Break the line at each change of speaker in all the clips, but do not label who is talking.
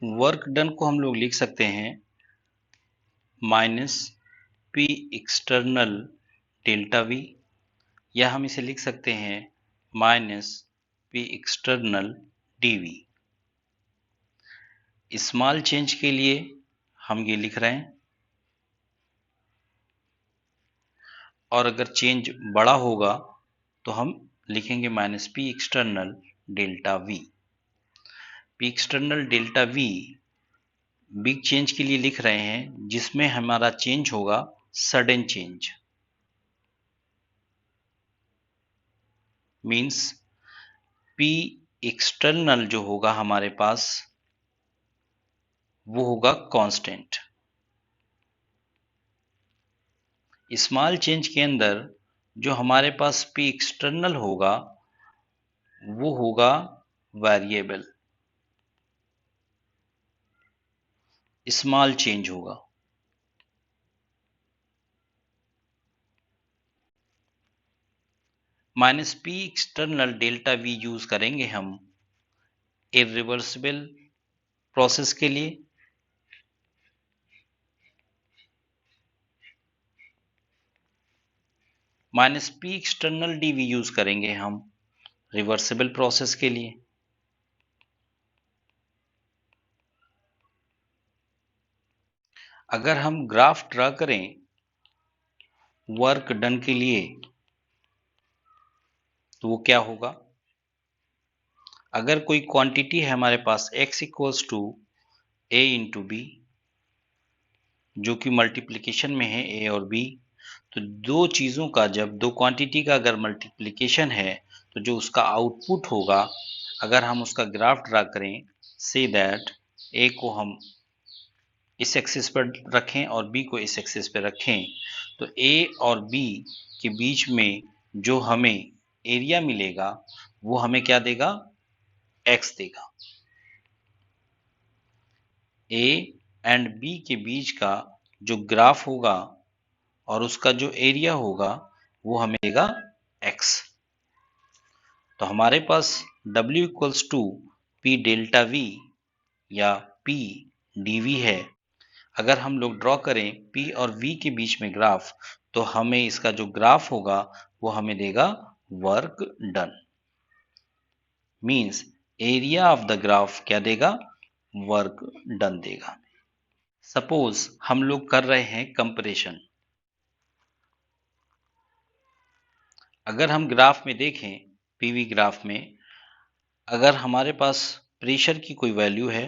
Work done को हम लोग लिख सकते हैं minus P external delta V, या हम इसे लिख सकते हैं minus P external dV. Small change के लिए हम ये लिख रहे हैं, और अगर चेंज बड़ा होगा तो हम लिखेंगे minus P external delta we. P external delta we big change के लिए लिख रहे हैं, जिसमें हमारा चेंज होगा sudden change, means P external जो होगा हमारे पास वो होगा कांस्टेंट। स्मॉल चेंज के अंदर जो हमारे पास पी एक्सटर्नल होगा वो होगा वेरिएबल, स्मॉल चेंज होगा। Minus P external delta V use करेंगे हम इरिवर्सिबल प्रोसेस के लिए, minus P external d V use करेंगे हम रिवर्सिबल प्रोसेस के लिए। अगर हम ग्राफ ड्रा करें वर्क डन के लिए तो वो क्या होगा? अगर कोई क्वांटिटी है हमारे पास x equals to a into B, जो कि मल्टीप्लिकेशन में है a और b, तो दो चीज़ों का, जब दो क्वांटिटी का अगर मल्टीप्लिकेशन है तो जो उसका आउटपुट होगा, अगर हम उसका ग्राफ ड्रा करें, से दैट a को हम इस एक्सिस पर रखें और b को इस एक्सिस पर रखें, तो a और b के बीच में जो हमें एरिया मिलेगा वो हमें क्या देगा? x देगा। a एंड b के बीच का जो ग्राफ होगा और उसका जो एरिया होगा वो हमें देगा x। तो हमारे पास W equals to P delta V या P dV है। अगर हम लोग ड्रॉ करें P और V के बीच में ग्राफ, तो हमें इसका जो ग्राफ होगा वो हमें देगा work done, means area of the graph क्या देगा? वर्क डन देगा। सपोज हम लोग कर रहे हैं कंपैरिजन। अगर हम ग्राफ में देखें, पीवी ग्राफ में, अगर हमारे पास प्रेशर की कोई वैल्यू है,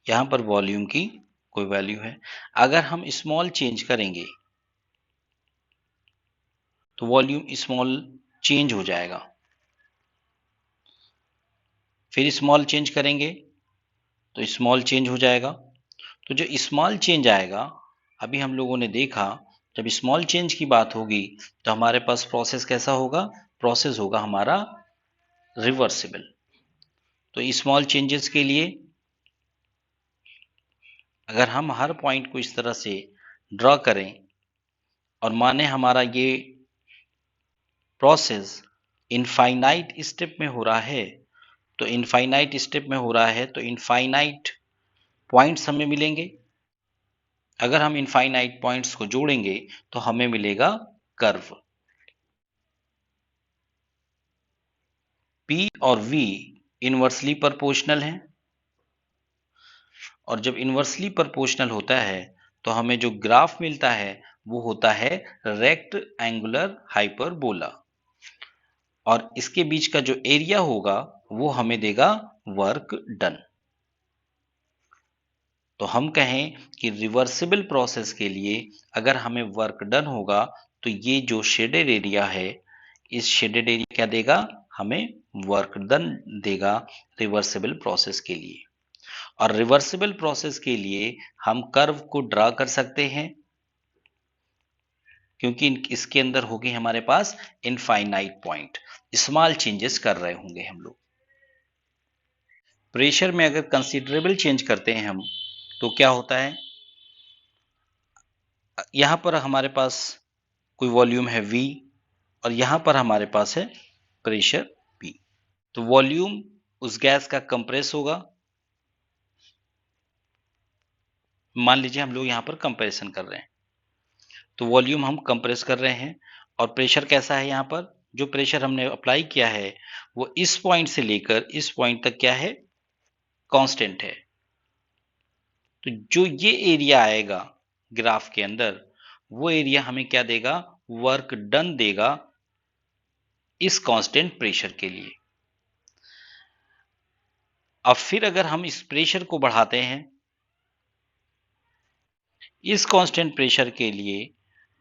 यहां पर वॉल्यूम की कोई वैल्यू है, अगर हम स्मॉल चेंज करेंगे तो वॉल्यूम स्मॉल चेंज हो जाएगा, फिर स्मॉल चेंज करेंगे तो स्मॉल चेंज हो जाएगा। तो जो स्मॉल चेंज आएगा, अभी हम लोगों ने देखा, जब स्मॉल चेंज की बात होगी तो हमारे पास प्रोसेस कैसा होगा? प्रोसेस होगा हमारा रिवर्सिबल। तो स्मॉल चेंजेस के लिए अगर हम हर पॉइंट को इस तरह से ड्रॉ करें और माने हमारा ये प्रोसेस इनफाइनाइट स्टेप में हो रहा है, तो इनफाइनाइट स्टेप में हो रहा है तो इनफाइनाइट पॉइंट्स हमें मिलेंगे। अगर हम इनफाइनाइट पॉइंट्स को जोड़ेंगे तो हमें मिलेगा कर्व। P और V इनवर्सली प्रोपोर्शनल हैं, और जब इनवर्सली प्रोपोर्शनल होता है तो हमें जो ग्राफ मिलता है वो होता है रेक्ट एंगुलर हाइपरबोला, और इसके बीच का जो एरिया होगा वो हमें देगा वर्क डन। तो हम कहें कि रिवर्सिबल प्रोसेस के लिए अगर हमें वर्क डन होगा तो ये जो शेडेड एरिया है, इस शेडेड एरिया क्या देगा? हमें वर्क डन देगा रिवर्सिबल प्रोसेस के लिए। और रिवर्सिबल प्रोसेस के लिए हम कर्व को ड्रा कर सकते हैं, क्योंकि इसके अंदर होगी हमारे पास इनफाइनाइट पॉइंट, स्मॉल चेंजेस कर रहे होंगे हम लोग। प्रेशर में अगर कंसीडरेबल चेंज करते हैं हम तो क्या होता है? यहां पर हमारे पास कोई वॉल्यूम है V और यहां पर हमारे पास है प्रेशर P। तो वॉल्यूम उस गैस का कंप्रेस होगा मान लीजिए हम लोग यहाँ पर कंपैरिजन कर रहे हैं, तो वॉल्यूम हम कंप्रेस कर रहे हैं और प्रेशर कैसा है, यहाँ पर जो प्रेशर हमने अप्लाई किया है वो इस पॉइंट से लेकर इस पॉइंट तक क्या है, कांस्टेंट है। तो जो ये एरिया आएगा ग्राफ के अंदर, वो एरिया हमें क्या देगा, वर्क डन देगा इस कांस्टेंट प्रेशर के लिए। अब फिर अगर हम इस प्रेशर को बढ़ाते हैं, इस कांस्टेंट प्रेशर के लिए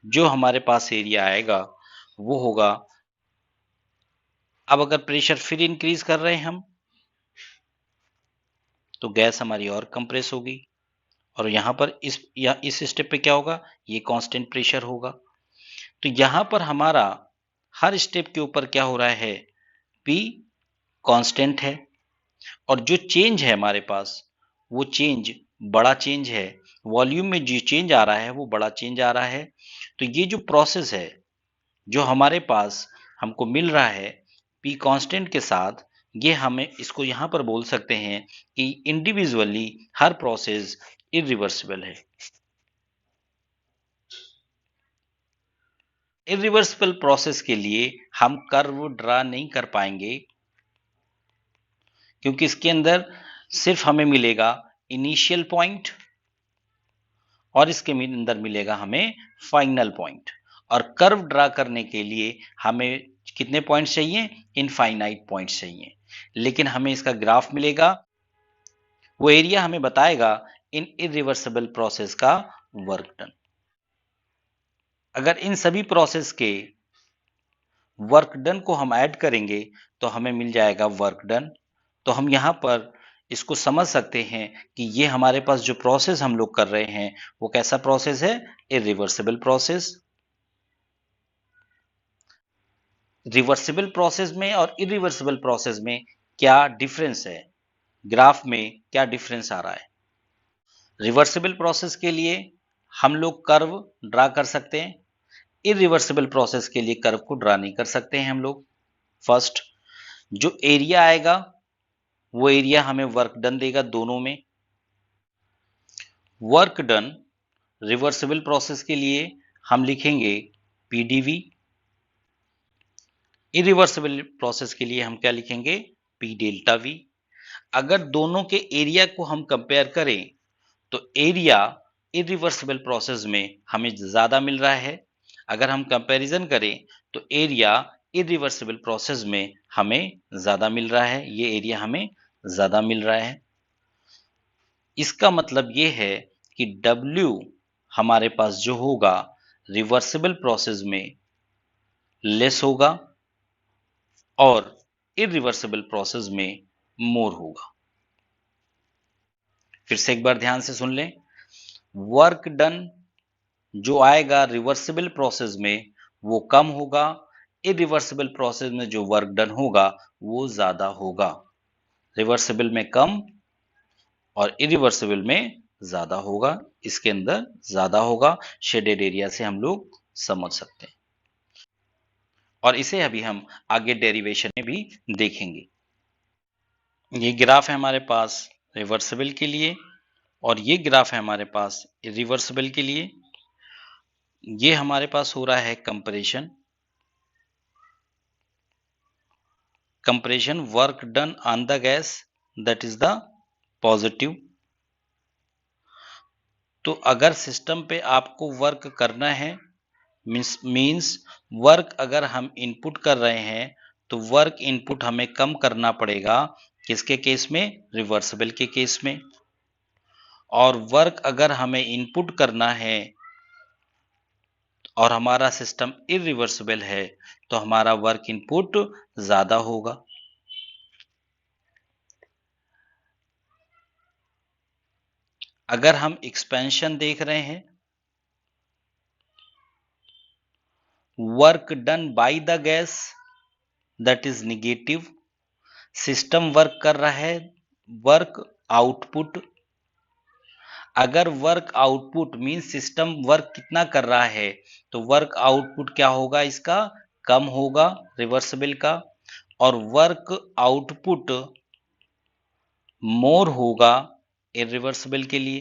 जो हमारे पास एरिया आएगा वो होगा, अब अगर प्रेशर फिर इंक्रीज कर रहे हैं हम, तो गैस हमारी और कंप्रेस होगी और यहां पर इस स्टेप पे क्या होगा, ये कांस्टेंट प्रेशर होगा। तो यहां पर हमारा हर स्टेप के ऊपर क्या हो रहा है, P कांस्टेंट है और जो चेंज है हमारे पास वो चेंज बड़ा चेंज है, वॉल्यूम में जो चेंज आ रहा है वो बड़ा चेंज आ रहा है। तो ये जो प्रोसेस है जो हमारे पास हमको मिल रहा है P कांस्टेंट के साथ, ये हमें इसको यहां पर बोल सकते हैं कि इंडिविजुअली हर प्रोसेस इरिवर्सिबल है। इरिवर्सिबल प्रोसेस के लिए हम कर्व ड्रा नहीं कर पाएंगे, क्योंकि इसके अंदर सिर्फ हमें मिलेगा इनिशियल पॉइंट और इसके अंदर मिलेगा हमें फाइनल पॉइंट। और कर्व ड्रा करने के लिए हमें कितने पॉइंट्स चाहिए, इनफाइनाइट पॉइंट्स चाहिए। लेकिन हमें इसका ग्राफ मिलेगा, वो एरिया हमें बताएगा इन इरिवर्सिबल प्रोसेस का वर्क डन। अगर इन सभी प्रोसेस के वर्क डन को हम ऐड करेंगे तो हमें मिल जाएगा वर्क डन। तो हम यहां पर इसको समझ सकते हैं कि ये हमारे पास जो प्रोसेस हम लोग कर रहे हैं वो कैसा प्रोसेस है, इरिवर्सिबल प्रोसेस। रिवर्सिबल प्रोसेस में और इरिवर्सिबल प्रोसेस में क्या डिफरेंस है, ग्राफ में क्या डिफरेंस आ रहा है। रिवर्सिबल प्रोसेस के लिए हम लोग कर्व ड्रा कर सकते हैं, इरिवर्सिबल प्रोसेस के लिए कर्व को ड्रा नहीं कर सकते हैं हम लोग। फर्स्ट, जो एरिया आएगा वो एरिया हमें वर्क डन देगा दोनों में। वर्क डन रिवर्सिबल प्रोसेस के लिए हम लिखेंगे पीडीवी, इरिवर्सिबल प्रोसेस के लिए हम क्या लिखेंगे, पी डेल्टा वी। अगर दोनों के एरिया को हम कंपेयर करें तो एरिया इरिवर्सिबल प्रोसेस में हमें ज्यादा मिल रहा है, अगर हम कंपैरिजन करें तो एरिया इरिवर्सिबल प्रोसेस में हमें ज्यादा मिल रहा है, ये एरिया हमें ज्यादा मिल रहा है। इसका मतलब ये है कि W हमारे पास जो होगा रिवर्सिबल प्रोसेस में लेस होगा और इरिवर्सिबल प्रोसेस में मोर होगा। फिर से एक बार ध्यान से सुन लें, वर्क डन जो आएगा रिवर्सिबल प्रोसेस में वो कम होगा, इरिवर्सिबल प्रोसेस में जो वर्क डन होगा वो ज्यादा होगा। रिवर्सिबल में कम और इरिवर्सिबल में ज्यादा होगा, इसके अंदर ज्यादा होगा, शेडेड एरिया से हम लोग समझ सकते हैं। और इसे अभी हम आगे डेरिवेशन में भी देखेंगे। ये ग्राफ है हमारे पास रिवर्सिबल के लिए और ये ग्राफ है हमारे पास इरिवर्सिबल के लिए। ये हमारे पास हो रहा है comparison work done on the gas, that is the positive. तो अगर सिस्टम पे आपको वर्क करना है, मींस वर्क अगर हम इनपुट कर रहे हैं तो वर्क इनपुट हमें कम करना पड़ेगा, किसके केस में, रिवर्सिबल के केस में। और वर्क अगर हमें इनपुट करना है और हमारा सिस्टम इरिवर्सिबल है तो हमारा वर्क इनपुट ज्यादा होगा। अगर हम एक्सपेंशन देख रहे हैं, work done by the gas that is negative, system work कर रहा है, वर्क आउटपुट। अगर work output means system work कितना कर रहा है तो वर्क आउटपुट क्या होगा, इसका कम होगा रिवर्सिबल का, और वर्क आउटपुट मोर होगा इरिवर्सिबल के लिए।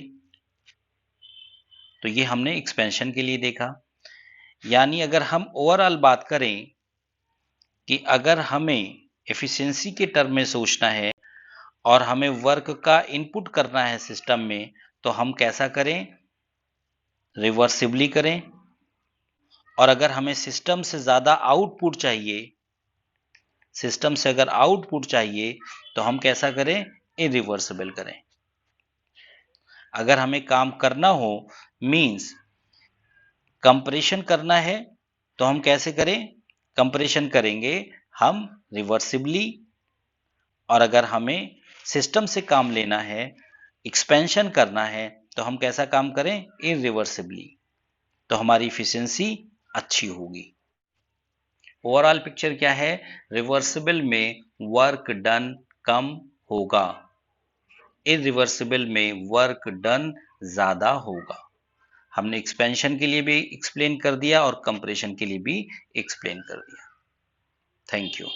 तो ये हमने एक्सपेंशन के लिए देखा। यानी अगर हम ओवरऑल बात करें कि अगर हमें एफिशिएंसी के टर्म में सोचना है और हमें वर्क का इनपुट करना है सिस्टम में, तो हम कैसा करें? रिवर्सिबली करें। और अगर हमें सिस्टम से ज़्यादा आउटपुट चाहिए, सिस्टम से अगर आउटपुट चाहिए तो हम कैसा करें? इरिवर्सिबल करें। अगर हमें काम करना हो, मींस कंप्रेशन करना है, तो हम कैसे करें? कंप्रेशन करेंगे हम रिवर्सिबली। और अगर हमें सिस्टम से काम लेना है, एक्सपेंशन करना है, तो हम कैसा काम करें? इरिवर्सिबली। तो हमारी इफिशिएंसी अच्छी होगी। ओवरऑल पिक्चर क्या है? रिवर्सिबल में वर्क डन कम होगा, इरिवर्सिबल में वर्क डन ज्यादा होगा। हमने एक्सपेंशन के लिए भी एक्सप्लेन कर दिया और कंप्रेशन के लिए भी एक्सप्लेन कर दिया। Thank you.